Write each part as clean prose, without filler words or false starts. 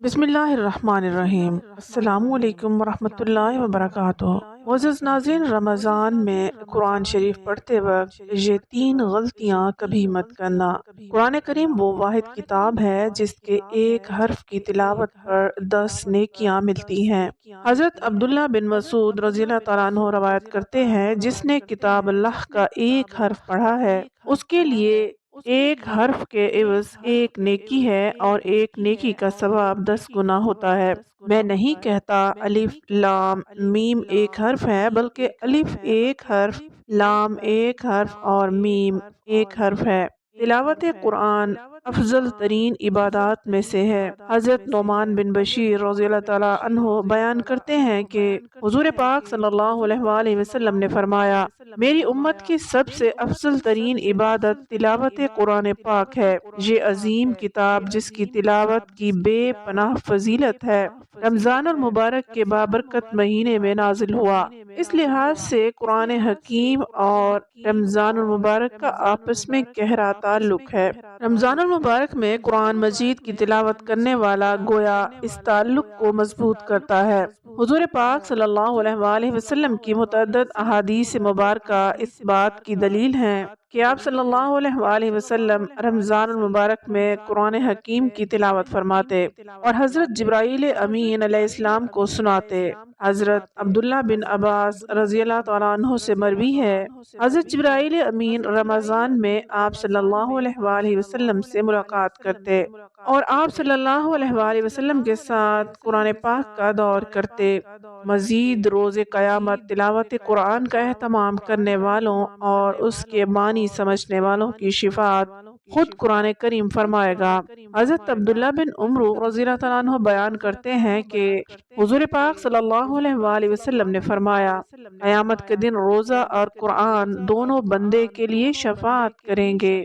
بسم اللہ الرحمن الرحیم۔ السلام علیکم ورحمۃ اللہ وبرکاتہ۔ معزز ناظرین، رمضان میں قرآن شریف پڑھتے وقت یہ 3 غلطیاں کبھی مت کرنا۔ قرآن کریم وہ واحد کتاب ہے جس کے ایک حرف کی تلاوت پر 10 نیکیاں ملتی ہیں۔ حضرت عبداللہ بن مسعود رضی اللہ تعالیٰ عنہ روایت کرتے ہیں، جس نے کتاب اللہ کا ایک حرف پڑھا ہے اس کے لیے ایک حرف کے عوض ایک نیکی ہے اور ایک نیکی کا ثواب 10 گنا ہوتا ہے۔ میں نہیں کہتا الف لام میم ایک حرف ہے، بلکہ الف ایک حرف، لام ایک حرف اور میم ایک حرف ہے۔ تلاوت قرآن افضل ترین عبادات میں سے ہے۔ حضرت نعمان بن بشیر رضی اللہ تعالیٰ عنہ بیان کرتے ہیں کہ حضور پاک صلی اللہ علیہ وآلہ وسلم نے فرمایا، میری امت کی سب سے افضل ترین عبادت تلاوت قرآن پاک ہے۔ یہ عظیم کتاب جس کی تلاوت کی بے پناہ فضیلت ہے، رمضان المبارک کے بابرکت مہینے میں نازل ہوا۔ اس لحاظ سے قرآن حکیم اور رمضان المبارک کا آپس میں گہرا تعلق ہے۔ رمضان المبارک میں قرآن مجید کی تلاوت کرنے والا گویا اس تعلق کو مضبوط کرتا ہے۔ حضور پاک صلی اللہ علیہ وآلہ وسلم کی متعدد احادیث مبارکہ اس بات کی دلیل ہیں کہ آپ صلی اللہ علیہ وآلہ وسلم رمضان المبارک میں قرآن حکیم کی تلاوت فرماتے اور حضرت جبرائیل امین علیہ السلام کو سناتے۔ حضرت عبداللہ بن عباس رضی اللہ تعالیٰ عنہ سے مروی ہے، حضرت جبرائیل امین رمضان میں آپ صلی اللہ علیہ وآلہ وسلم سے ملاقات کرتے اور آپ صلی اللہ علیہ وآلہ وسلم کے ساتھ قرآن پاک کا دور کرتے۔ مزید روز قیامت تلاوت قرآن کا اہتمام کرنے والوں اور اس کے معنی سمجھنے والوں کی شفاعت خود قرآن کریم فرمائے گا۔ حضرت عبداللہ بن عمر رضی اللہ تعالیٰ عنہ بیان کرتے ہیں کہ حضور پاک صلی اللہ علیہ وآلہ وسلم نے فرمایا، قیامت کے دن روزہ اور قرآن دونوں بندے کے لیے شفاعت کریں گے۔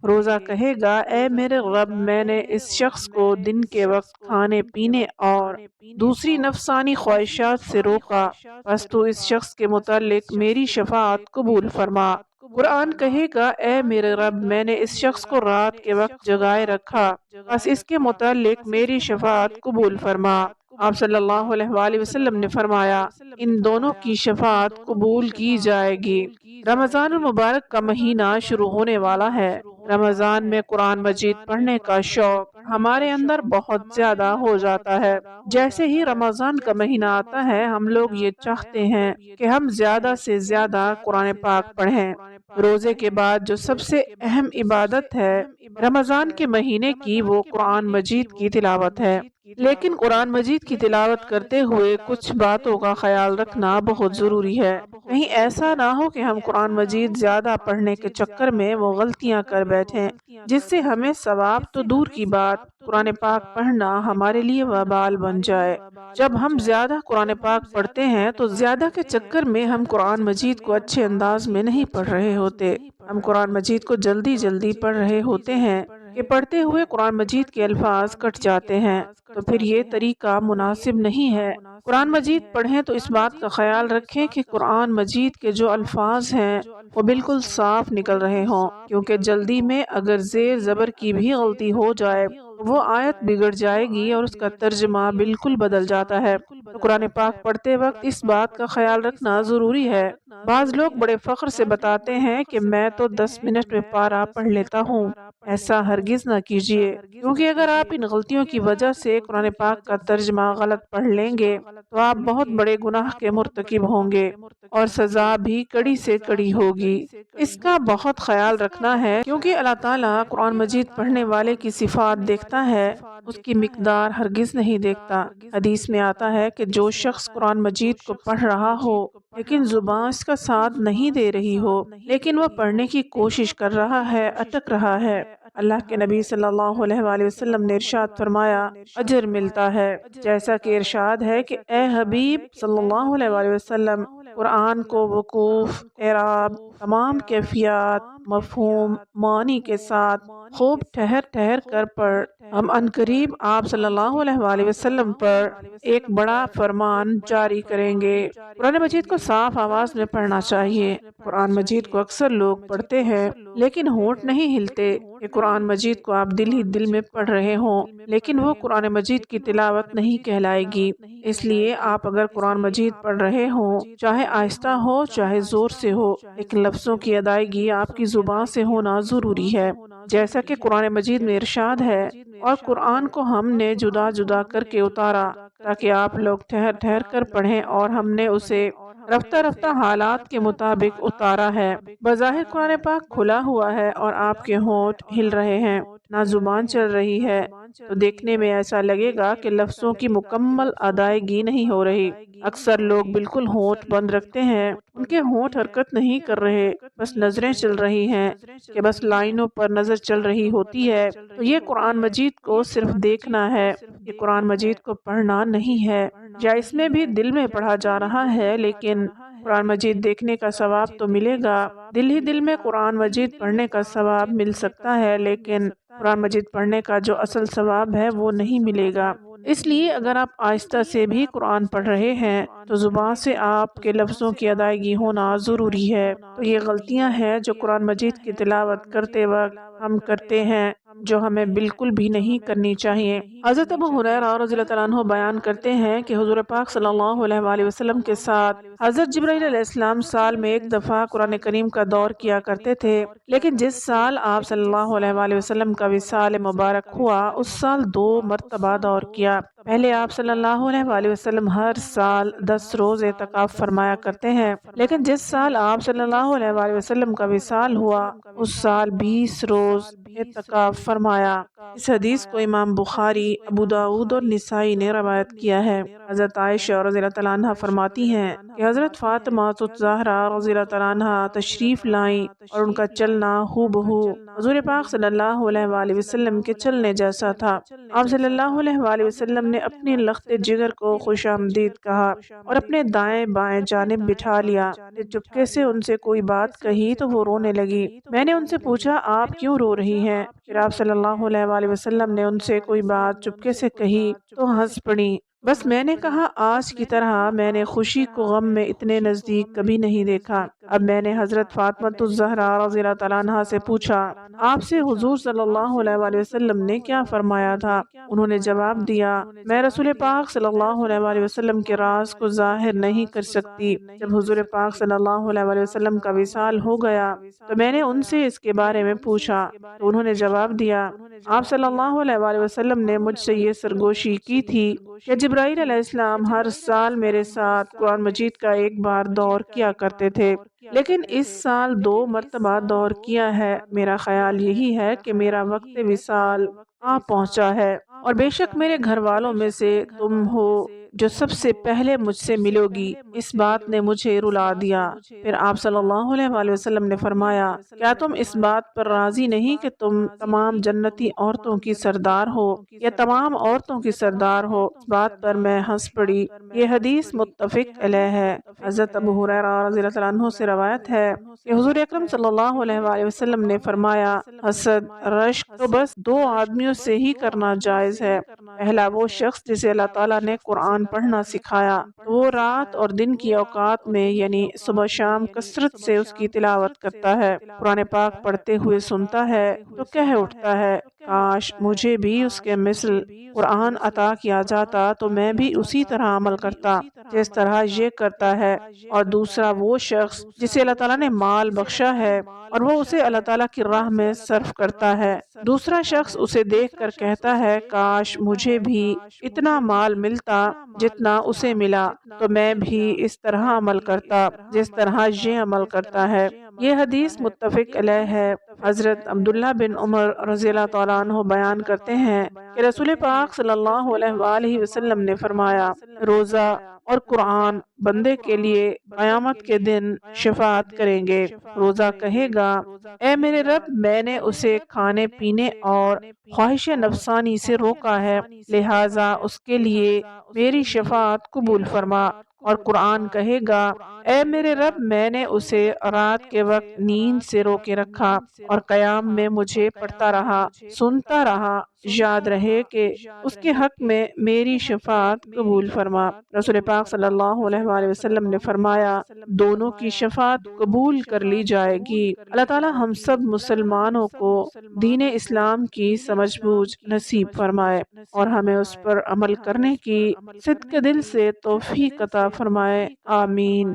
روزہ کہے گا، اے میرے رب، میں نے اس شخص کو دن کے وقت کھانے پینے اور دوسری نفسانی خواہشات سے روکا، بس تو اس شخص کے متعلق میری شفاعت قبول فرما۔ قرآن کہے گا، اے میرے رب، میں نے اس شخص کو رات کے وقت جگائے رکھا، بس اس کے متعلق میری شفاعت قبول فرما۔ آپ صلی اللہ علیہ وآلہ وسلم نے فرمایا، ان دونوں کی شفاعت قبول کی جائے گی۔ رمضان المبارک کا مہینہ شروع ہونے والا ہے۔ رمضان میں قرآن مجید پڑھنے کا شوق ہمارے اندر بہت زیادہ ہو جاتا ہے۔ جیسے ہی رمضان کا مہینہ آتا ہے، ہم لوگ یہ چاہتے ہیں کہ ہم زیادہ سے زیادہ قرآن پاک پڑھیں۔ روزے کے بعد جو سب سے اہم عبادت ہے رمضان کے مہینے کی، وہ قرآن مجید کی تلاوت ہے۔ لیکن قرآن مجید کی تلاوت کرتے ہوئے کچھ باتوں کا خیال رکھنا بہت ضروری ہے۔ کہیں ایسا نہ ہو کہ ہم قرآن مجید زیادہ پڑھنے کے چکر میں وہ غلطیاں کر بیٹھیں جس سے ہمیں ثواب تو دور کی بات، قرآن پاک پڑھنا ہمارے لیے وبال بن جائے۔ جب ہم زیادہ قرآن پاک پڑھتے ہیں تو زیادہ کے چکر میں ہم قرآن مجید کو اچھے انداز میں نہیں پڑھ رہے ہوتے۔ ہم قرآن مجید کو جلدی جلدی پڑھ رہے ہوتے ہیں کہ پڑھتے ہوئے قرآن مجید کے الفاظ کٹ جاتے ہیں، تو پھر یہ طریقہ مناسب نہیں ہے۔ قرآن مجید پڑھیں تو اس بات کا خیال رکھیں کہ قرآن مجید کے جو الفاظ ہیں وہ بالکل صاف نکل رہے ہوں، کیونکہ جلدی میں اگر زیر زبر کی بھی غلطی ہو جائے وہ آیت بگڑ جائے گی اور اس کا ترجمہ بالکل بدل جاتا ہے۔ تو قرآن پاک پڑھتے وقت اس بات کا خیال رکھنا ضروری ہے۔ بعض لوگ بڑے فخر سے بتاتے ہیں کہ میں تو 10 منٹ میں پارہ پڑھ لیتا ہوں۔ ایسا ہرگز نہ کیجیے، کیونکہ اگر آپ ان غلطیوں کی وجہ سے قرآن پاک کا ترجمہ غلط پڑھ لیں گے تو آپ بہت بڑے گناہ کے مرتکب ہوں گے اور سزا بھی کڑی سے کڑی ہوگی۔ اس کا بہت خیال رکھنا ہے، کیونکہ اللہ تعالیٰ قرآن مجید پڑھنے والے کی صفات دیکھتا ہے، اس کی مقدار ہرگز نہیں دیکھتا۔ حدیث میں آتا ہے کہ جو شخص قرآن مجید کو پڑھ رہا ہو لیکن زبان اس کا ساتھ نہیں دے رہی ہو، لیکن وہ پڑھنے کی کوشش کر رہا ہے، اٹک رہا ہے، اللہ کے نبی صلی اللہ علیہ وآلہ وسلم نے ارشاد فرمایا، اجر ملتا ہے۔ جیسا کہ ارشاد ہے کہ اے حبیب صلی اللہ علیہ وآلہ وسلم، قرآن کو وقوف، اعراب، تمام کیفیات، مفہوم، معنی کے ساتھ خوب ٹھہر ٹھہر کر پڑھ، ہم عنقریب آپ صلی اللہ علیہ وآلہ وسلم پر ایک بڑا فرمان جاری کریں گے۔ قرآن مجید کو صاف آواز میں پڑھنا چاہیے۔ قرآن مجید کو اکثر لوگ پڑھتے ہیں لیکن ہونٹ نہیں ہلتے کہ قرآن مجید کو آپ دل ہی دل میں پڑھ رہے ہوں، لیکن وہ قرآن مجید کی تلاوت نہیں کہلائے گی۔ اس لیے آپ اگر قرآن مجید پڑھ رہے ہوں، چاہے آہستہ ہو چاہے زور سے ہو، لیکن لفظوں کی ادائیگی آپ کی زبان سے ہونا ضروری ہے، جیسا کہ قرآن مجید میں ارشاد ہے، اور قرآن کو ہم نے جدا جدا کر کے اتارا تاکہ آپ لوگ ٹھہر ٹھہر کر پڑھیں، اور ہم نے اسے رفتہ رفتہ حالات کے مطابق اتارا ہے۔ بظاہر قرآن پاک کھلا ہوا ہے اور آپ کے ہونٹ ہل رہے ہیں، نہ زبان چل رہی ہے، تو دیکھنے میں ایسا لگے گا کہ لفظوں کی مکمل ادائیگی نہیں ہو رہی۔ اکثر لوگ بالکل ہونٹ بند رکھتے ہیں، ان کے ہونٹ حرکت نہیں کر رہے، بس نظریں چل رہی ہیں کہ بس لائنوں پر نظر چل رہی ہوتی ہے، تو یہ قرآن مجید کو صرف دیکھنا ہے، یہ قرآن مجید کو پڑھنا نہیں ہے، یا اس میں بھی دل میں پڑھا جا رہا ہے لیکن قرآن مجید دیکھنے کا ثواب تو ملے گا، دل ہی دل میں قرآن مجید پڑھنے کا ثواب مل سکتا ہے، لیکن قرآن مجید پڑھنے کا جو اصل ثواب ہے وہ نہیں ملے گا۔ اس لیے اگر آپ آہستہ سے بھی قرآن پڑھ رہے ہیں تو زبان سے آپ کے لفظوں کی ادائیگی ہونا ضروری ہے۔ تو یہ غلطیاں ہیں جو قرآن مجید کی تلاوت کرتے وقت ہم کرتے ہیں، جو ہمیں بالکل بھی نہیں کرنی چاہیے۔ حضرت ابو ہریرہ رضی اللہ تعالیٰ عنہ بیان کرتے ہیں کہ حضور پاک صلی اللہ علیہ وآلہ وسلم کے ساتھ حضرت جبرائیل علیہ السلام سال میں ایک دفعہ قرآن کریم کا دور کیا کرتے تھے، لیکن جس سال آپ صلی اللہ علیہ وآلہ وسلم کا وصال مبارک ہوا اس سال 2 مرتبہ دور کیا۔ پہلے آپ صلی اللہ علیہ وآلہ وسلم ہر سال 10 روز اعتکاف فرمایا کرتے ہیں، لیکن جس سال آپ صلی اللہ علیہ وآلہ وسلم کا وصال ہوا اس سال 20 روز اعتکاف فرمایا۔ اس حدیث کو امام بخاری، ابو داؤد اور نسائی نے روایت کیا ہے۔ حضرت عائشہ رضی اللہ تعالیٰ عنہ فرماتی ہیں کہ حضرت فاطمہ الزہرا رضی اللہ تعالیٰ عنہ تشریف لائیں اور ان کا چلنا ہو بہو حضور پاک صلی اللہ علیہ وآلہ وسلم کے چلنے جیسا تھا۔ آپ صلی اللہ علیہ وآلہ وسلم نے اپنی لخت جگر کو خوش آمدید کہا اور اپنے دائیں بائیں جانب بٹھا لیا۔ چپکے سے ان سے کوئی بات کہی تو وہ رونے لگی۔ میں نے ان سے پوچھا آپ کیوں رو رہی ہیں؟ پھر آپ صلی اللہ علیہ وآلہ وسلم نے ان سے کوئی بات چپکے سے کہی تو ہنس پڑی۔ بس میں نے کہا آج کی طرح میں نے خوشی کو غم میں اتنے نزدیک کبھی نہیں دیکھا۔ اب میں نے حضرت فاطمہ الزہرا رضی اللہ تعالیٰ عنہ سے پوچھا آپ سے حضور صلی اللہ علیہ وآلہ وسلم نے کیا فرمایا تھا؟ انہوں نے جواب دیا میں رسول پاک صلی اللہ علیہ وآلہ وسلم کے راز کو ظاہر نہیں کر سکتی۔ جب حضور پاک صلی اللہ علیہ وآلہ وسلم کا وصال ہو گیا تو میں نے ان سے اس کے بارے میں پوچھا تو انہوں نے جواب دیا آپ صلی اللہ علیہ وآلہ وسلم نے مجھ سے یہ سرگوشی کی تھی کہ جبرائیل علیہ السلام ہر سال میرے ساتھ قرآن مجید کا ایک بار دور کیا کرتے تھے، لیکن اس سال 2 مرتبہ دور کیا ہے۔ میرا خیال یہی ہے کہ میرا وقت وصال آ پہنچا ہے، اور بے شک میرے گھر والوں میں سے تم ہو جو سب سے پہلے مجھ سے ملو گی۔ اس بات نے مجھے رلا دیا۔ پھر آپ صلی اللہ علیہ وآلہ وسلم نے فرمایا کیا تم اس بات پر راضی نہیں کہ تم تمام جنتی عورتوں کی سردار ہو یا تمام عورتوں کی سردار ہو؟ اس بات پر میں ہنس پڑی۔ یہ حدیث متفق علیہ ہے۔ حضرت ابو ہریرہ رضی اللہ تعالیٰ عنہ سے روایت ہے کہ حضور اکرم صلی اللہ علیہ وآلہ وسلم نے فرمایا حسد، رشک تو بس 2 آدمیوں سے ہی کرنا جائز ہے۔ پہلا وہ شخص جسے اللہ تعالیٰ نے قرآن پڑھنا سکھایا تو وہ رات اور دن کی اوقات میں یعنی صبح شام کثرت سے اس کی تلاوت کرتا ہے، قرآن پاک پڑھتے ہوئے سنتا ہے تو کہہ اٹھتا ہے کاش مجھے بھی اس کے مثل قرآن عطا کیا جاتا تو میں بھی اسی طرح عمل کرتا جس طرح یہ کرتا ہے۔ اور دوسرا وہ شخص جسے اللہ تعالیٰ نے مال بخشا ہے اور وہ اسے اللہ تعالیٰ کی راہ میں صرف کرتا ہے، دوسرا شخص اسے دیکھ کر کہتا ہے کاش مجھے بھی اتنا مال ملتا جتنا اسے ملا تو میں بھی اس طرح عمل کرتا جس طرح یہ عمل کرتا ہے۔ یہ حدیث متفق علیہ ہے۔ حضرت عبداللہ بن عمر رضی اللہ تعالیٰ عنہ بیان کرتے ہیں کہ رسول پاک صلی اللہ علیہ وآلہ وسلم نے فرمایا روزہ اور قرآن بندے کے لیے قیامت کے دن شفاعت کریں گے۔ روزہ کہے گا، اے میرے رب، میں نے اسے کھانے پینے اور خواہش نفسانی سے روکا ہے، لہٰذا اس کے لیے میری شفاعت قبول فرما۔ اور قرآن کہے گا، اے میرے رب، میں نے اسے رات کے وقت نیند سے روکے رکھا اور قیام میں مجھے پڑھتا رہا، سنتا رہا، یاد رہے کہ اس کے حق میں میری شفاعت قبول فرما۔ رسول پاک صلی اللہ علیہ وآلہ وسلم نے فرمایا، دونوں کی شفاعت قبول کر لی جائے گی۔ اللہ تعالی ہم سب مسلمانوں کو دین اسلام کی سمجھ بوجھ نصیب فرمائے اور ہمیں اس پر عمل کرنے کی صدق دل سے توفیق عطا فرمائے، آمین۔